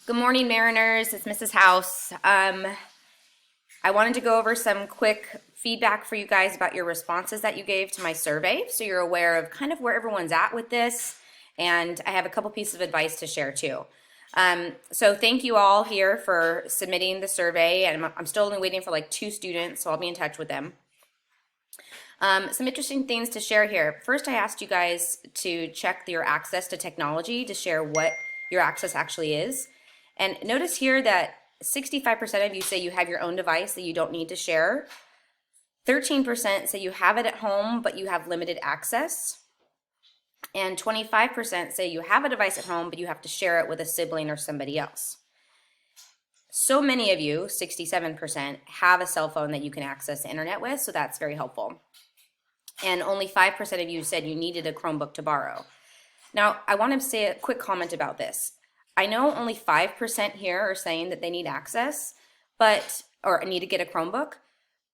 Good morning, Mariners. It's Mrs. House. I wanted to go over some quick feedback for you guys about your responses that you gave to my survey, so you're aware of kind of where everyone's at with this, and I have a couple pieces of advice to share too. So thank you all here for submitting the survey, and I'm still only waiting for like 2 students, so I'll be in touch with them. Some interesting things to share here. First, I asked you guys to check your access to technology to share what your access actually is. And notice here that 65% of you say you have your own device that you don't need to share. 13% say you have it at home, but you have limited access. And 25% say you have a device at home, but you have to share it with a sibling or somebody else. So many of you, 67%, have a cell phone that you can access the internet with, so that's very helpful. And only 5% of you said you needed a Chromebook to borrow. Now, I want to say a quick comment about this. I know only 5% here are saying that they need access, or need to get a Chromebook,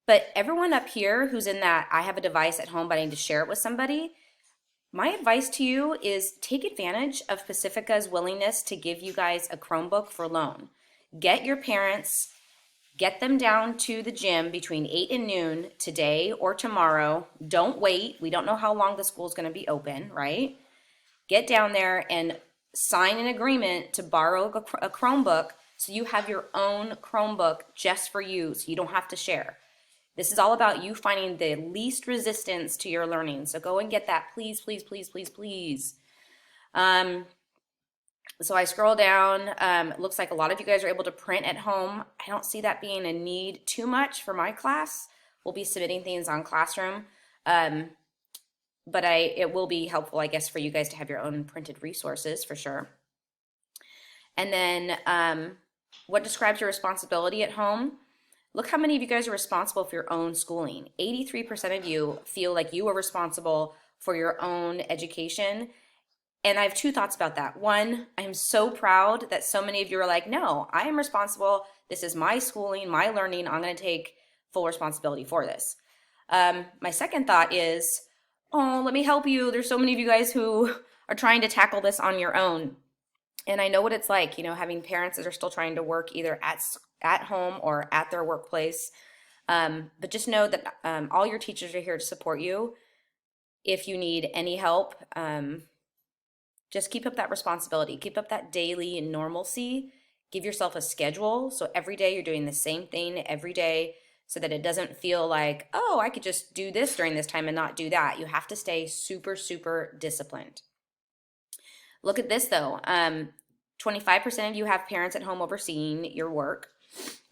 but everyone up here who's in that I have a device at home but I need to share it with somebody, my advice to you is take advantage of Pacifica's willingness to give you guys a Chromebook for loan. Get your parents, get them down to the gym between 8 and noon today or tomorrow. Don't wait. We don't know how long the school's going to be open, right? Get down there and sign an agreement to borrow a Chromebook so you have your own Chromebook just for you, so you don't have to share. This is all about you finding the least resistance to your learning. So go and get that, please, please, please, please, please. So I scroll down. It looks like a lot of you guys are able to print at home. I don't see that being a need too much for my class. We'll be submitting things on Classroom. But it will be helpful, I guess, for you guys to have your own printed resources for sure. And then what describes your responsibility at home? Look how many of you guys are responsible for your own schooling. 83% of you feel like you are responsible for your own education. And I have 2 thoughts about that. One, I am so proud that so many of you are like, no, I am responsible. This is my schooling, my learning. I'm going to take full responsibility for this. My second thought is, oh, let me help you. There's so many of you guys who are trying to tackle this on your own. And I know what it's like, having parents that are still trying to work either at home or at their workplace. But just know that all your teachers are here to support you. If you need any help, just keep up that responsibility. Keep up that daily normalcy. Give yourself a schedule. So every day you're doing the same thing every day, so that it doesn't feel like, oh, I could just do this during this time and not do that. You have to stay super, super disciplined. Look at this though. 25% of you have parents at home overseeing your work.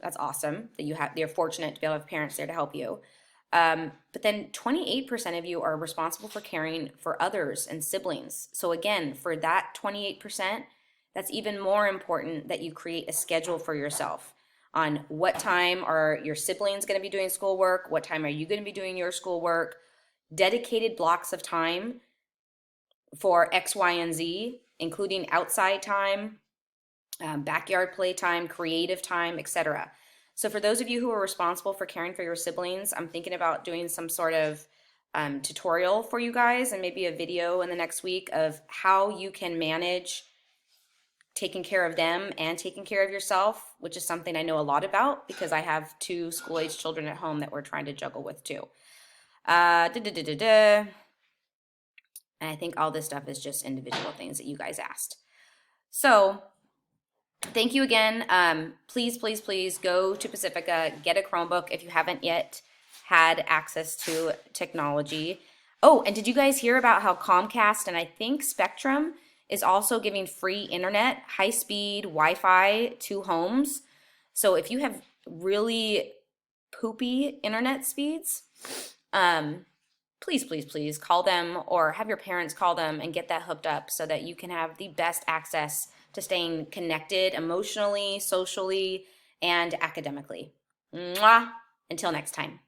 That's awesome that you're fortunate to be able to have parents there to help you. But then 28% of you are responsible for caring for others and siblings. So again, for that 28%, that's even more important that you create a schedule for yourself on what time are your siblings going to be doing schoolwork, what time are you going to be doing your schoolwork, dedicated blocks of time for X, Y, and Z, including outside time, backyard play time, creative time, etc. So for those of you who are responsible for caring for your siblings, I'm thinking about doing some sort of tutorial for you guys and maybe a video in the next week of how you can manage taking care of them and taking care of yourself, which is something I know a lot about because I have 2 school-age children at home that we're trying to juggle with too. And I think all this stuff is just individual things that you guys asked. So thank you again. Please, please, please go to Pacifica, get a Chromebook if you haven't yet had access to technology. Oh, and did you guys hear about how Comcast and I think Spectrum is also giving free internet, high-speed Wi-Fi to homes? So if you have really poopy internet speeds, please, please, please call them or have your parents call them and get that hooked up so that you can have the best access to staying connected emotionally, socially, and academically. Mwah! Until next time.